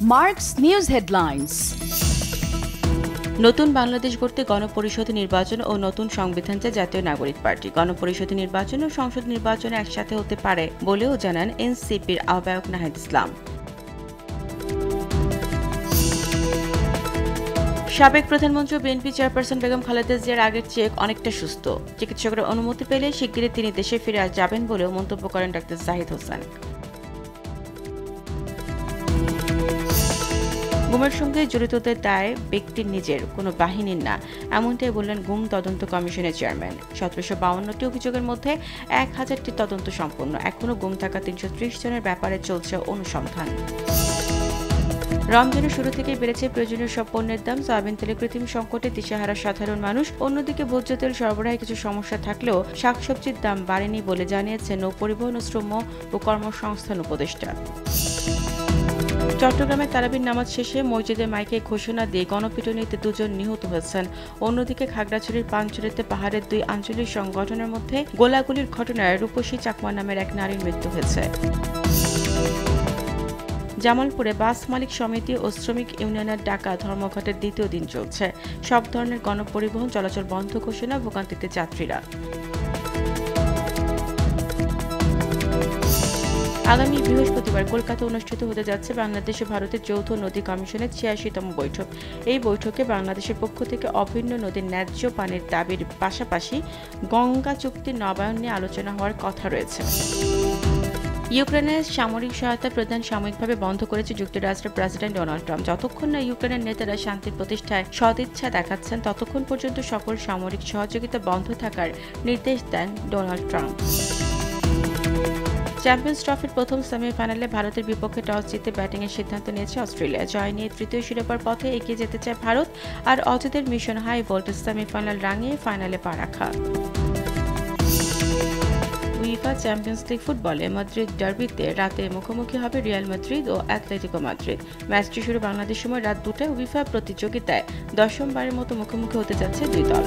Mark's News Headlines. নতুন বাংলাদেশ গড়তে গণপরিষদ নির্বাচন ও নতুন সংবিধান চায় জাতীয় নাগরিক পার্টি। গণপরিষদ নির্বাচন ও সংসদ নির্বাচন একসাথে হতে পারে বলেও জানান এনসিপির আহ্বায়ক নাহিদ ইসলাম। সাবেক প্রধানমন্ত্রী ও বিএনপি চেয়ারপারসন বেগম খালেদা জিয়ার আগের চেয়ে অনেকটা সুস্থ। চিকিৎসকের অনুমতি পেলে শিগগিরই তিনি দেশে ফিরে যাবেন বলেও মন্তব্য করেন ডাক্তার জাহিদ হোসেন। গুমের সঙ্গে জড়িতদের দায় ব্যক্তির নিজের, কোনো বাহিনীর না, এমনটাই বললেন গুম তদন্ত কমিশনের চেয়ারম্যান। ১৭৫২টি অভিযোগের মধ্যে ১,০০০টি তদন্ত সম্পন্ন। এখনও গুম থাকা ৩৩০ জনের ব্যাপারে চলছে অনুসন্ধান। রমজানের শুরু থেকেই বেড়েছে প্রয়োজনীয় সব পণ্যের দাম। সয়াবিন তেলে কৃত্রিম সংকটে দিশেহারা সাধারণ মানুষ। অন্যদিকে ভোজ্য তেল সরবরাহে কিছু সমস্যা থাকলেও শাকসবজির দাম বাড়েনি বলে জানিয়েছেন নৌপরিবহন ও শ্রম ও কর্মসংস্থান উপদেষ্টা। চট্টগ্রামে তারাবির নামাজ শেষে মসজিদের মাইকে ঘোষণা দিয়ে গণপিটুনিতে ২ জন নিহত হয়েছেন। অন্যদিকে খাগড়াছড়ির পানচুরিতে পাহাড়ের ২ আঞ্চলিক সংগঠনের মধ্যে গোলাগুলির ঘটনায় রূপসী চাকমা নামের এক নারীর মৃত্যু হয়েছে। জামালপুরে বাস মালিক সমিতি ও শ্রমিক ইউনিয়নের ডাকা ধর্মঘটের দ্বিতীয় দিন চলছে। সব ধরনের গণপরিবহন চলাচল বন্ধ ঘোষণা, ভোগান্তিতে যাত্রীরা। আগামী বৃহস্পতিবার কলকাতা অনুষ্ঠিত হতে যাচ্ছে বাংলাদেশ ও ভারতের যৌথ নদী কমিশনের ৮৬তম বৈঠক। এই বৈঠকে বাংলাদেশের পক্ষ থেকে অভিন্ন নদীর ন্যায্য পানির দাবির পাশাপাশি গঙ্গা চুক্তির নবায়ন নিয়ে আলোচনা হওয়ার কথা রয়েছে। ইউক্রেনের সামরিক সহায়তা প্রদান সাময়িকভাবে বন্ধ করেছে যুক্তরাষ্ট্রের প্রেসিডেন্ট ডোনাল্ড ট্রাম্প। যতক্ষণ না ইউক্রেনের নেতারা শান্তির প্রতিষ্ঠায় সদিচ্ছা দেখাচ্ছেন ততক্ষণ পর্যন্ত সকল সামরিক সহযোগিতা বন্ধ থাকার নির্দেশ দেন ডোনাল্ড ট্রাম্প। চ্যাম্পিয়ন্স ট্রফির প্রথম সেমিফাইনালে ভারতের বিপক্ষে টস জিতে ব্যাটিংয়ের সিদ্ধান্ত নিয়েছে অস্ট্রেলিয়া। জয় নিয়ে তৃতীয় শিরোপার পথে এগিয়ে যেতে চায় ভারত, আর অজিতের মিশন হাই ভোল্টেজ সেমিফাইনাল রাঙিয়ে ফাইনালে পা রাখা। উইফা চ্যাম্পিয়ন্স লিগ ফুটবলে মাদ্রিদ ডার্বিতে রাতে মুখোমুখি হবে রিয়াল মাদ্রিদ ও অ্যাটলেটিকো মাদ্রিদ। ম্যাচটি শুরু বাংলাদেশ সময় রাত ২টায়। উইফা প্রতিযোগিতায় ১০মবারের মতো মুখোমুখি হতে যাচ্ছে দুই দল।